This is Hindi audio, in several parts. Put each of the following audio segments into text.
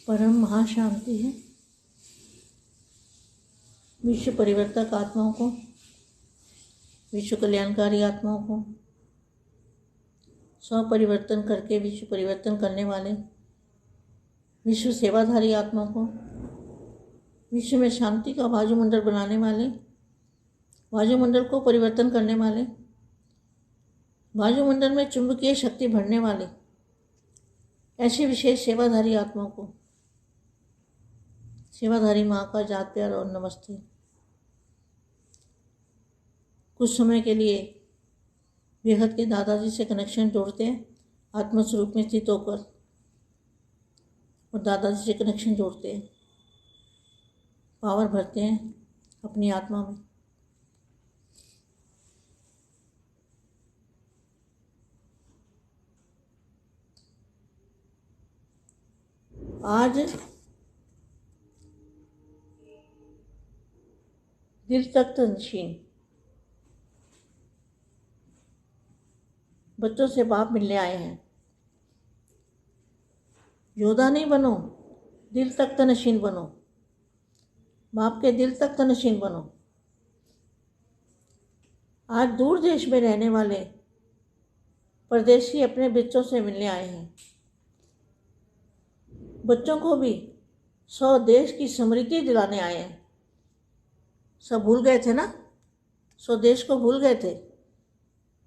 परम महाशांति है। विश्व परिवर्तक आत्माओं को, विश्व कल्याणकारी आत्माओं को, स्वपरिवर्तन करके विश्व परिवर्तन करने वाले विश्व सेवाधारी आत्माओं को, विश्व में शांति का वायुमंडल बनाने वाले, वायुमंडल को परिवर्तन करने वाले, वायुमंडल में चुंबकीय शक्ति भरने वाले ऐसे विशेष सेवाधारी आत्माओं को सेवाधारी माँ का जात प्यार और नमस्ते। कुछ समय के लिए बेहद के दादाजी से कनेक्शन जोड़ते हैं, आत्मस्वरूप में स्थित होकर, और दादाजी से कनेक्शन जोड़ते हैं, पावर भरते हैं अपनी आत्मा में। आज दिल तक तंशीन बच्चों से बाप मिलने आए हैं। योद्धा नहीं बनो, दिल तक तनशीन बनो, बाप के दिल तक तनशीन बनो। आज दूर देश में रहने वाले परदेशी अपने बच्चों से मिलने आए हैं। बच्चों को भी स्वदेश की स्मृति दिलाने आए हैं। सब भूल गए थे ना, स्वदेश को भूल गए थे।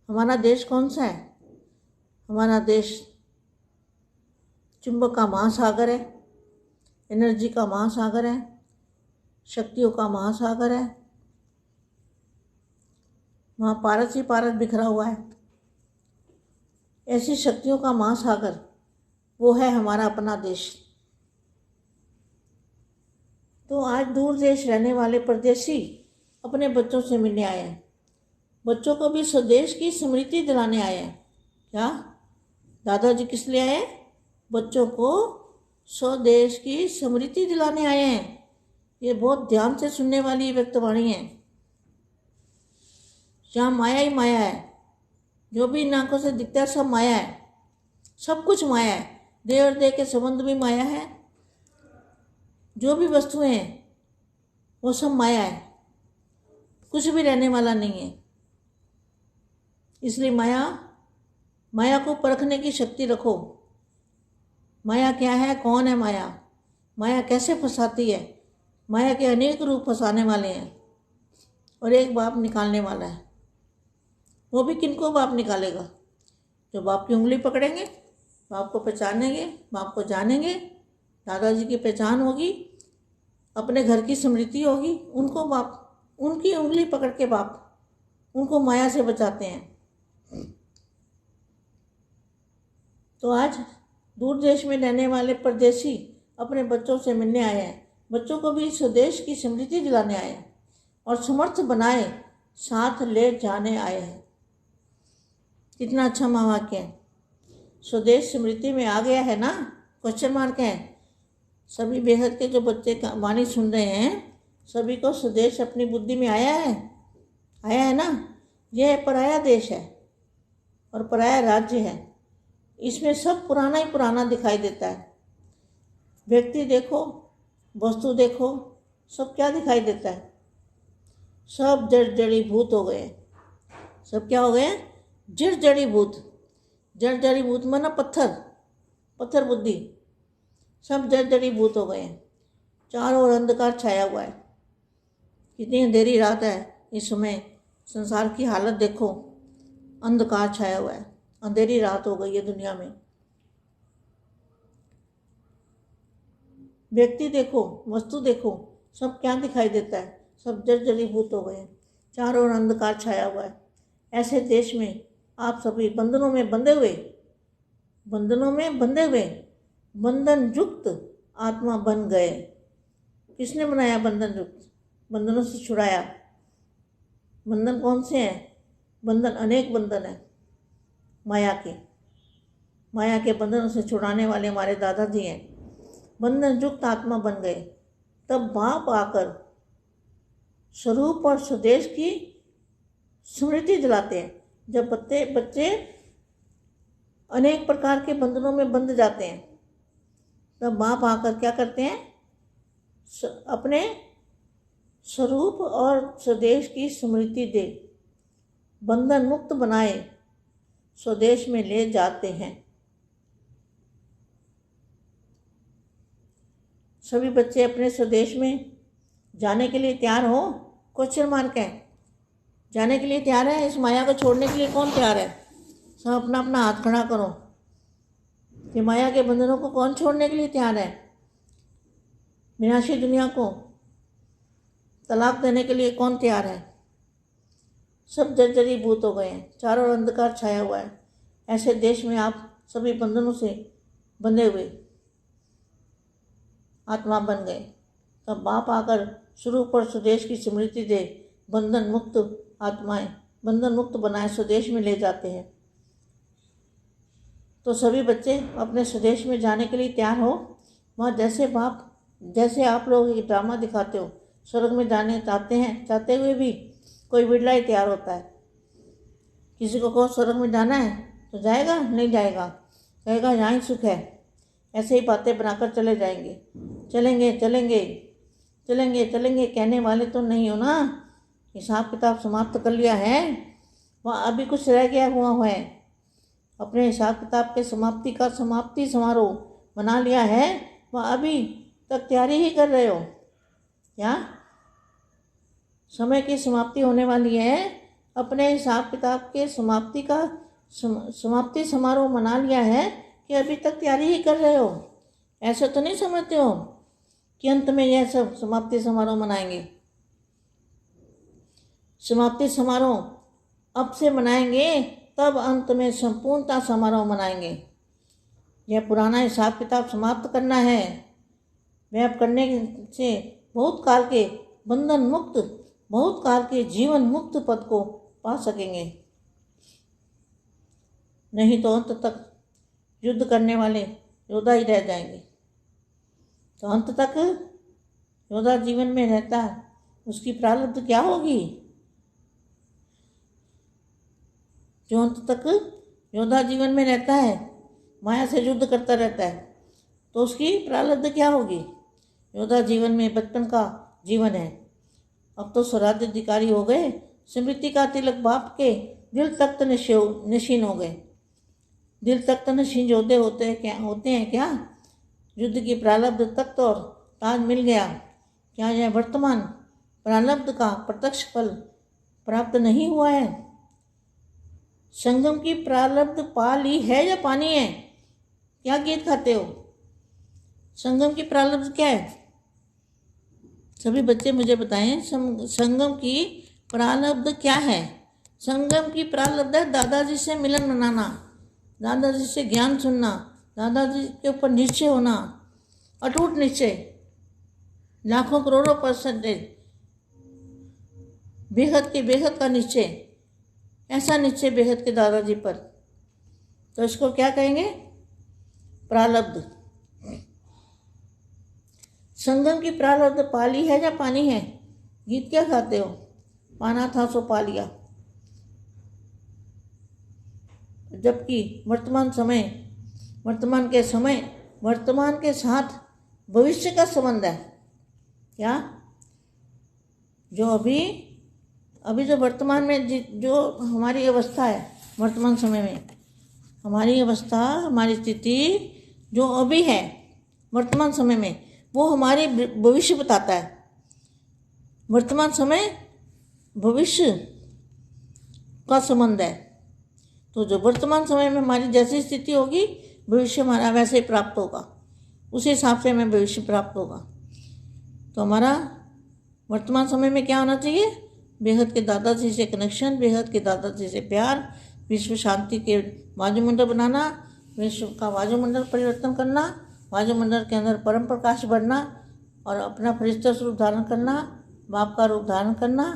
हमारा देश कौन सा है? हमारा देश चुंबक का महासागर है, एनर्जी का महासागर है, शक्तियों का महासागर है। वहाँ पारस ही पारस बिखरा हुआ है। ऐसी शक्तियों का महासागर वो है हमारा अपना देश। तो आज दूर देश रहने वाले परदेशी अपने बच्चों से मिलने आए हैं। बच्चों को भी स्वदेश की स्मृति दिलाने आए हैं। क्या दादाजी किस लिए आए? बच्चों को स्वदेश की स्मृति दिलाने आए हैं। ये बहुत ध्यान से सुनने वाली व्यक्तवाणी है। जहाँ माया ही माया है, जो भी इन आंखों से दिखता है सब माया है, सब कुछ माया है। देह और देह के संबंध भी माया है, जो भी वस्तुएं हैं वो सब माया है, कुछ भी रहने वाला नहीं है। इसलिए माया को परखने की शक्ति रखो। माया क्या है, कौन है माया, माया कैसे फंसाती है। माया के अनेक रूप फंसाने वाले हैं और एक बाप निकालने वाला है। वो भी किनको बाप निकालेगा? जो बाप की उंगली पकड़ेंगे, बाप को पहचानेंगे, बाप को जानेंगे, दादाजी की पहचान होगी, अपने घर की स्मृति होगी, उनको बाप, उनकी उंगली पकड़ के बाप उनको माया से बचाते हैं। तो आज दूर देश में रहने वाले परदेशी अपने बच्चों से मिलने आए हैं। बच्चों को भी स्वदेश की स्मृति दिलाने आए हैं और समर्थ बनाए साथ ले जाने आए हैं। कितना अच्छा महावाक्य है। स्वदेश स्मृति में आ गया है ना, क्वेश्चन मार्क है। सभी बेहद के जो बच्चे वाणी सुन रहे हैं, सभी को स्वदेश अपनी बुद्धि में आया है ना। यह पराया देश है और पराया राज्य है। इसमें सब पुराना ही पुराना दिखाई देता है। व्यक्ति देखो, वस्तु देखो, सब क्या दिखाई देता है? सब जड़ जड़ीभूत हो गए। सब क्या हो गए? जड़ जड़ीभूत। जड़ जड़ीभूत माना पत्थर बुद्धि, सब जड़ जड़ीभूत हो गए हैं। चारों ओर अंधकार छाया हुआ है। कितनी अंधेरी रात है इस समय। संसार की हालत देखो, अंधकार छाया हुआ है, अंधेरी रात हो गई है दुनिया में। व्यक्ति देखो, वस्तु देखो, सब क्या दिखाई देता है? सब जड़ जड़ीभूत हो गए हैं, चारों ओर अंधकार छाया हुआ है। ऐसे देश में आप सभी बंधनों में बंधे हुए, बंधन युक्त आत्मा बन गए। किसने बनाया बंधन युक्त? बंधनों से छुड़ाया। बंधन कौन से हैं? बंधन अनेक बंधन है माया के बंधनों से छुड़ाने वाले हमारे दादाजी हैं। बंधन युक्त आत्मा बन गए। तब बाप आकर स्वरूप और स्वदेश की स्मृति दिलाते हैं। जब बच्चे अनेक प्रकार के बंधनों में बंध जाते हैं, तब बाप आकर क्या करते हैं, अपने स्वरूप और स्वदेश की स्मृति दे, बंधन मुक्त बनाए स्वदेश में ले जाते हैं। सभी बच्चे अपने स्वदेश में जाने के लिए तैयार हो? क्वेश्चन मार्क है। जाने के लिए तैयार है? इस माया को छोड़ने के लिए कौन तैयार है? सब अपना अपना हाथ खड़ा करो कि माया के बंधनों को कौन छोड़ने के लिए तैयार है? विनाशी दुनिया को तलाक देने के लिए कौन तैयार है? सब जर्जरीभूत हो गए हैं, चारों ओर अंधकार छाया हुआ है। ऐसे देश में आप सभी बंधनों से बंधे हुए आत्मा बन गए। तब बाप आकर स्वरूप और स्वदेश की स्मृति दे, बंधन मुक्त आत्माएं, बंधन मुक्त बनाए स्वदेश में ले जाते हैं। तो सभी बच्चे अपने स्वदेश में जाने के लिए तैयार हो। वहाँ जैसे आप लोग एक ड्रामा दिखाते हो, स्वर्ग में जाने चाहते हैं, चाहते हुए भी कोई बिरला ही तैयार होता है। किसी को कहो स्वर्ग में जाना है तो जाएगा? नहीं जाएगा, कहेगा यहाँ ही सुख है। ऐसे ही बातें बनाकर चले जाएंगे। चलेंगे चलेंगे चलेंगे चलेंगे कहने वाले तो नहीं हो ना। हिसाब किताब समाप्त कर लिया है, वहाँ अभी कुछ रह गया हुआ है। अपने हिसाब किताब के समाप्ति समारोह बना लिया है, वहाँ अभी तक तैयारी ही कर रहे हो क्या? समय की समाप्ति होने वाली है, अपने हिसाब किताब के समाप्ति समारोह मना लिया है कि अभी तक तैयारी ही कर रहे हो। ऐसे तो नहीं समझते हो कि अंत में यह सब समाप्ति समारोह मनाएंगे। समाप्ति समारोह अब से मनाएंगे, तब अंत में संपूर्णता समारोह मनाएंगे। यह पुराना हिसाब किताब समाप्त करना है। वह अब करने से बहुत काल के बंधन मुक्त, बहुत काल के जीवन मुक्त पद को पा सकेंगे। नहीं तो अंत तक युद्ध करने वाले योद्धा ही रह जाएंगे। तो अंत तक योद्धा जीवन में रहता है, उसकी प्रारब्ध क्या होगी? जो अंत तक योद्धा जीवन में रहता है, माया से युद्ध करता रहता है, तो उसकी प्रारब्ध क्या होगी? योद्धा जीवन में बचपन का जीवन है। अब तो स्वराज्य अधिकारी हो गए, स्मृति का तिलक बाप के दिल तख्त नशीन हो गए। दिल तख्त नशीन योद्धे होते हैं क्या? युद्ध की प्रारब्ध तख्त और ताज मिल गया। क्या यह वर्तमान प्रारब्ध का प्रत्यक्ष फल प्राप्त नहीं हुआ है? संगम की प्रारब्ध पा ली है या पानी है? क्या गीत खाते हो? संगम की प्रारब्ध क्या है? सभी बच्चे मुझे बताएं, संगम की प्रारब्ध क्या है? संगम की प्रारब्ध है दादाजी से मिलन मनाना, दादाजी से ज्ञान सुनना, दादाजी के ऊपर निश्चय होना, अटूट निश्चय, लाखों करोड़ों %, बेहद का निश्चय, ऐसा निश्चय बेहद के दादाजी पर। तो इसको क्या कहेंगे? प्रारब्ध। संगम की प्रारब्ध पाली है या पानी है? गीत क्या खाते हो? पाना था सो पा लिया। जबकि वर्तमान के साथ भविष्य का संबंध है। क्या? जो अभी जो वर्तमान में जो हमारी अवस्था है, वर्तमान समय में हमारी अवस्था, हमारी स्थिति जो अभी है वर्तमान समय में, वो हमारे भविष्य बताता है। वर्तमान समय भविष्य का संबंध है। तो जो वर्तमान समय में हमारी जैसी स्थिति होगी, भविष्य हमारा वैसे ही प्राप्त होगा, उसी हिसाब से हमें भविष्य प्राप्त होगा। तो हमारा वर्तमान समय में क्या होना चाहिए? बेहद के दादाजी से कनेक्शन, बेहद के दादाजी से प्यार, विश्व शांति के वायुमंडल बनाना, विश्व का वायुमंडल परिवर्तन करना, वायुमंडल के अंदर परम प्रकाश बढ़ना और अपना फरिश्ता स्वरूप धारण करना, बाप का रूप धारण करना।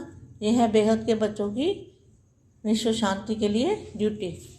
यह है बेहद के बच्चों की विश्व शांति के लिए ड्यूटी।